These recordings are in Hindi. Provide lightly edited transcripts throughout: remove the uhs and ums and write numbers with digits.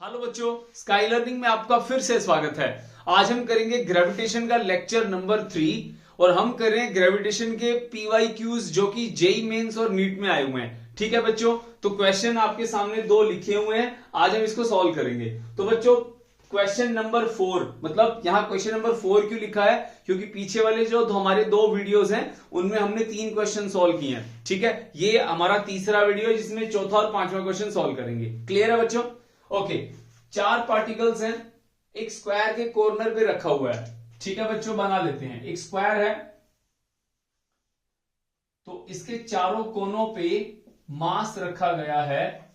हेलो बच्चों, स्काई लर्निंग में आपका फिर से स्वागत है। आज हम करेंगे ग्रेविटेशन का लेक्चर नंबर 3 और हम कर रहे हैं ग्रेविटेशन के PYQs जो कि जेई मेंस और नीट में आए हुए हैं। ठीक है बच्चों, तो क्वेश्चन आपके सामने दो लिखे हुए हैं, आज हम इसको सॉल्व करेंगे। तो बच्चों क्वेश्चन नंबर 4, मतलब यहाँ क्वेश्चन नंबर 4 क्यों लिखा है, क्योंकि पीछे वाले जो हमारे दो वीडियोस हैं उनमें हमने 3 क्वेश्चन सॉल्व किए हैं। ठीक है, ये हमारा तीसरा वीडियो है जिसमें चौथा और पांचवा क्वेश्चन सॉल्व करेंगे। क्लियर है बच्चों? ओके, 4 पार्टिकल्स हैं, एक स्क्वायर के कॉर्नर पे रखा हुआ है। ठीक है बच्चों, बना लेते हैं। एक स्क्वायर है तो इसके चारों कोनों पे मास रखा गया है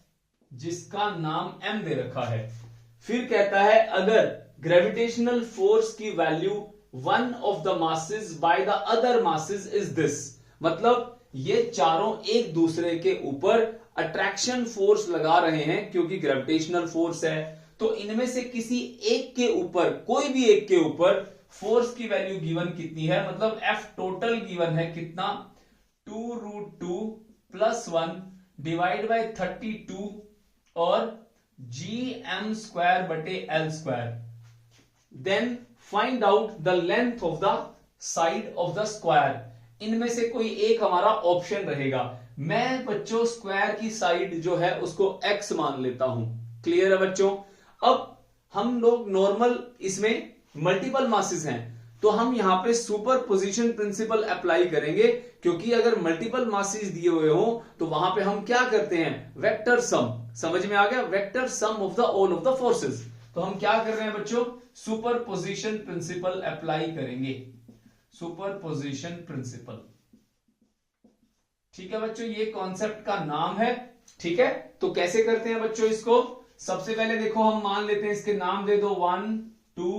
जिसका नाम m दे रखा है। फिर कहता है अगर ग्रेविटेशनल फोर्स की value one of the masses by the other masses is this, मतलब ये चारों एक दूसरे के ऊपर अट्रैक्शन फोर्स लगा रहे हैं क्योंकि ग्रेविटेशनल फोर्स है, तो इनमें से किसी एक के ऊपर, कोई भी एक के ऊपर फोर्स की वैल्यू गिवन कितनी है, मतलब F टोटल गिवन है कितना, 2√2 + 1 डिवाइड बाय 32 और gm²/L²। Then find out the length of the side of the square. इनमें से कोई एक हमारा ऑप्शन रहेगा। मैं बच्चों स्क्वायर की साइड जो है उसको x मान लेता हूं। क्लियर है बच्चों? अब हम लोग नॉर्मल, इसमें मल्टीपल मासेस हैं तो हम यहां पे सुपर पोजिशन प्रिंसिपल अप्लाई करेंगे, क्योंकि अगर मल्टीपल मासेस दिए हुए हो तो वहां पे हम क्या करते हैं, वेक्टर सम। समझ में आ गया? Vector sum of the all of the forces. तो हम क्या कर रहे हैं बच्चों, सुपर पोजिशन प्रिंसिपल अप्लाई करेंगे। Superposition principle. ठीक है बच्चों, ये कॉन्सेप्ट का नाम है। ठीक है, तो कैसे करते हैं बच्चों इसको? सबसे पहले देखो, हम मान लेते हैं, इसके नाम दे दो 1 2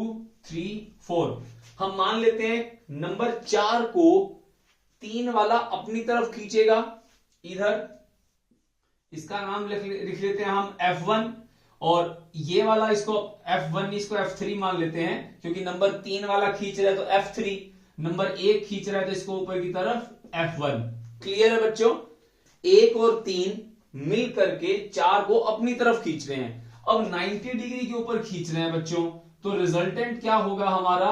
3 4। हम मान लेते हैं नंबर 4 को 3 वाला अपनी तरफ खींचेगा इधर, इसका नाम लिख लेते हैं हम F1, और ये वाला इसको F1, इसको F3 मान लेते हैं क्योंकि नंबर 3 वाला खींच रहा है तो F3, नंबर 1 खींच रहा है तो इसको ऊपर की तरफ F1। क्लियर है बच्चों? 1 और 3 मिल करके 4 को अपनी तरफ खींच रहे हैं। अब 90 डिग्री के ऊपर खींच रहे हैं बच्चों, तो रिजल्टेंट क्या होगा हमारा?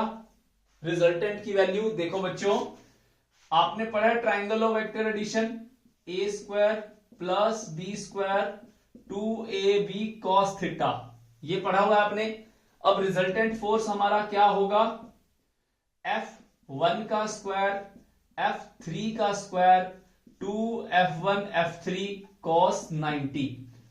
रिजल्टेंट की वैल्यू देखो बच्चों, आपने पढ़ा है triangle of vector addition, a² + b² 2ab cos theta, ये पढ़ा हुआ है आपने। अब रिजल्टेंट फोर्स हमारा क्या होगा, F1 का स्क्वायर F3 का स्क्वायर 2F1 F3 cos 90।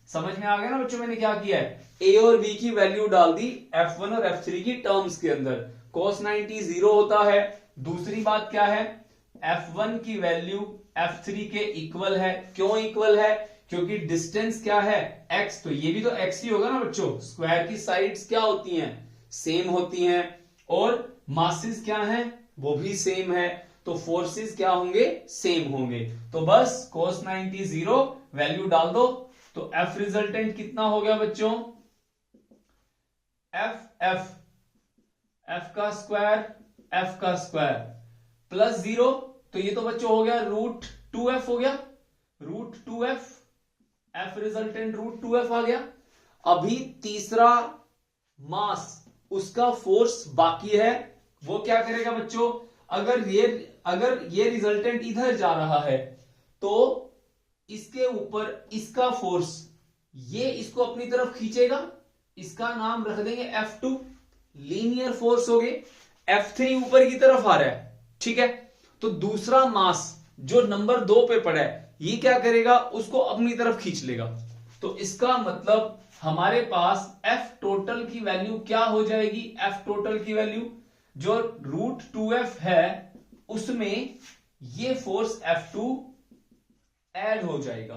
समझ में आ गया ना बच्चों? मैंने क्या किया है, a और b की वैल्यू डाल दी F1 और F3 की टर्म्स के अंदर। cos 90 0 होता है। दूसरी बात क्या है, F1 की वैल्यू F3 के इक्वल है। क्यों इक्वल है? क्योंकि डिस्टेंस क्या है, x, तो ये भी तो x ही होगा ना बच्चों। स्क्वायर की साइड्स क्या होती हैं, सेम होती हैं, और मासेस क्या हैं, वो भी सेम है, तो फोर्सेस क्या होंगे, सेम होंगे। तो बस cos 90 0 वैल्यू डाल दो, तो F रिजल्टेंट कितना हो गया बच्चों, F का स्क्वायर F का स्क्वायर प्लस 0, तो ये तो बच्चों हो गया √2F हो गया, √2F। F रिजल्टेंट √2F आ गया। अभी तीसरा मास, उसका फोर्स बाकी है, वो क्या करेगा बच्चों, अगर ये रिजल्टेंट इधर जा रहा है तो इसके ऊपर इसका फोर्स, ये इसको अपनी तरफ खींचेगा, इसका नाम रख देंगे F2, लीनियर फोर्स हो गए। F3 ऊपर की तरफ आ रहा है। ठीक है, तो दूसरा मास जो नंबर 2 पे पड़ा है, ये क्या करेगा, उसको अपनी तरफ खींच लेगा। तो इसका मतलब हमारे पास F टोटल की वैल्यू क्या हो जाएगी, F टोटल की वैल्यू जो √2F है उसमें ये फोर्स F2 ऐड हो जाएगा।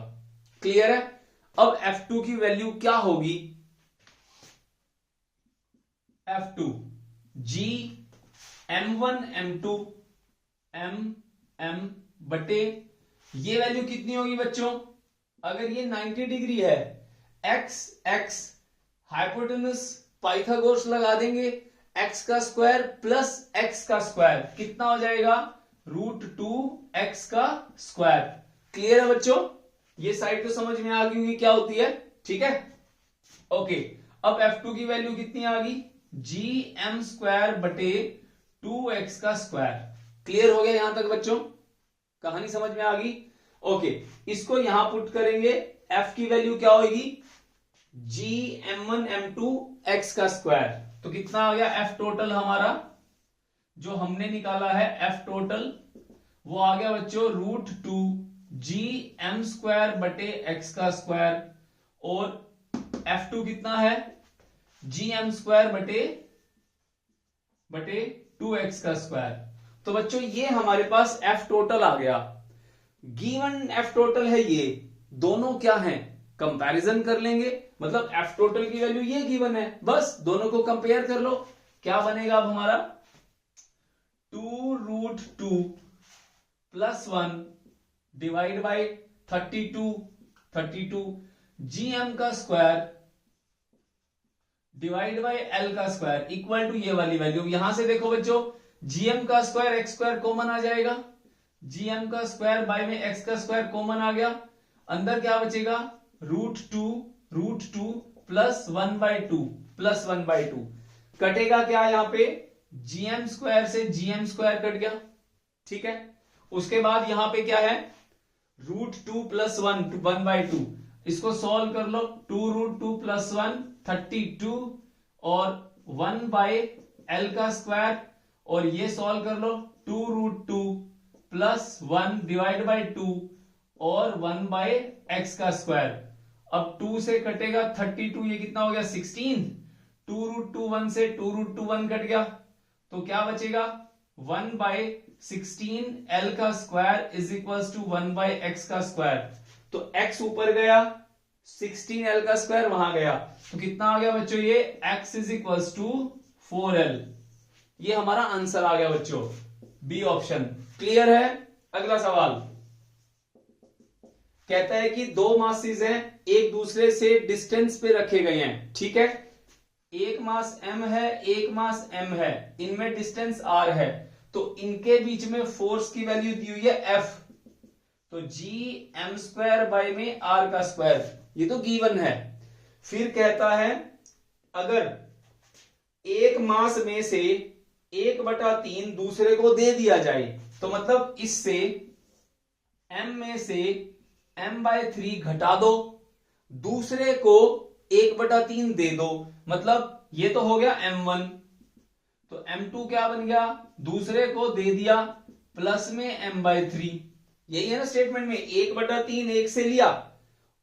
क्लियर है? अब F2 की वैल्यू क्या होगी, F2 G m1 m2 m बटे, ये वैल्यू कितनी होगी बच्चों, अगर ये 90 डिग्री है, x हाइपोटेनस पाइथागोरस लगा देंगे, x का स्क्वायर प्लस x का स्क्वायर कितना हो जाएगा, √2x का स्क्वायर। क्लियर है बच्चों? ये साइड तो समझ में आ गई होगी क्या होती है। ठीक है, ओके। अब F2 की वैल्यू कितनी आ गई, gm² बटे 2x का स्क्वायर। क्लियर हो गया यहां तक बच्चों, कहानी समझ में आ गई। ओके, इसको यहां पुट करेंगे, f की वैल्यू क्या होगी, gm1 m2 x का स्क्वायर। तो कितना आ गया f टोटल हमारा, जो हमने निकाला है f टोटल, वो आ गया बच्चों √2 gm² बटे x का स्क्वायर, और f2 कितना है, gm² बटे 2x का स्क्वायर। तो बच्चों ये हमारे पास f टोटल आ गया। गिवन f टोटल है, ये दोनों क्या हैं, कंपैरिजन कर लेंगे, मतलब f टोटल की वैल्यू ये गिवन है, बस दोनों को कंपेयर कर लो। क्या बनेगा अब हमारा, 2√2 प्लस 1 डिवाइड बाई 32 gm का स्क्वायर डिवाइड बाई l का स्क्वायर इक्वल टू ये वाली वैल्यू। यहां से देखो बच्चों, gm का स्क्वायर x² कॉमन आ जाएगा, gm का स्क्वायर बाय में x का स्क्वायर कॉमन आ गया, अंदर क्या बचेगा, √2 प्लस 1/2 कटेगा क्या यहाँ पे, gm² से gm² कट गया, ठीक है। उसके बाद यहां पे क्या है, √2 प्लस 1/2, इसको सॉल्व कर लो, 2√2 प्लस 1 32 और 1/l का स्क्वायर, और ये सॉल्व कर लो, 2√2 प्लस 1 डिवाइड बाई 2 और 1/x का स्क्वायर। अब 2 से कटेगा 32, ये कितना हो गया 16, 2√2 1 से 2√2 1 कट गया, तो क्या बचेगा 1/16 l का square is equal to 1/x का स्क्वायर। तो x ऊपर गया, 16 l का स्क्वायर वहां गया, तो कितना आ गया बच्चों, ये x is equal to 4l। ये हमारा आंसर आ गया बच्चों, बी ऑप्शन। क्लियर है। अगला सवाल कहता है कि दो मासेस हैं, एक दूसरे से डिस्टेंस पे रखे गए हैं, ठीक है। एक मास m है, एक मास m है, इनमें डिस्टेंस r है, तो इनके बीच में फोर्स की वैल्यू दी हुई है F, तो gm² बाय में r का स्क्वायर, ये तो गिवन है। फिर कहता है अगर एक मास में से 1/3 दूसरे को दे दिया जाए, तो मतलब इससे m में से m/3 घटा दो, दूसरे को 1/3 दे दो, मतलब ये तो हो गया m1, तो m2 क्या बन गया, दूसरे को दे दिया प्लस में m/3, यही है ना स्टेटमेंट में, 1/3 एक से लिया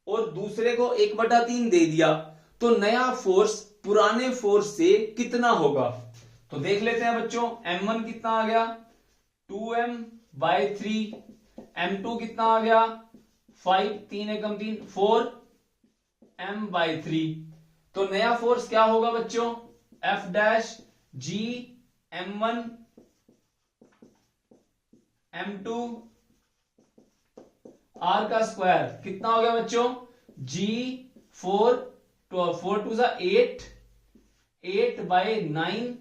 और दूसरे को 1/3 दे दिया, तो नया फोर्स पुराने फोर्स से कितना होगा। तो देख लेते हैं बच्चों, m1 कितना आ गया 2m/3, m2 कितना आ गया 5, 3 एकम 3 4m/3। तो नया फोर्स क्या होगा बच्चों, F dash g m1 m2 r का स्क्वायर कितना हो गया बच्चों, g 4 2 8 8/9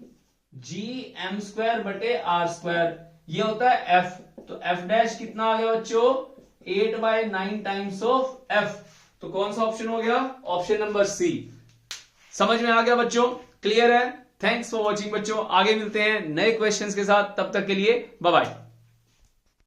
gm² बटे r², ये होता है f। तो f डैश कितना आ गया बच्चों, 8/9 टाइम्स ऑफ f। तो कौन सा ऑप्शन हो गया, ऑप्शन नंबर सी। समझ में आ गया बच्चों, क्लियर है। थैंक्स फॉर वॉचिंग बच्चों, आगे मिलते हैं नए क्वेश्चंस के साथ, तब तक के लिए बाय बाय।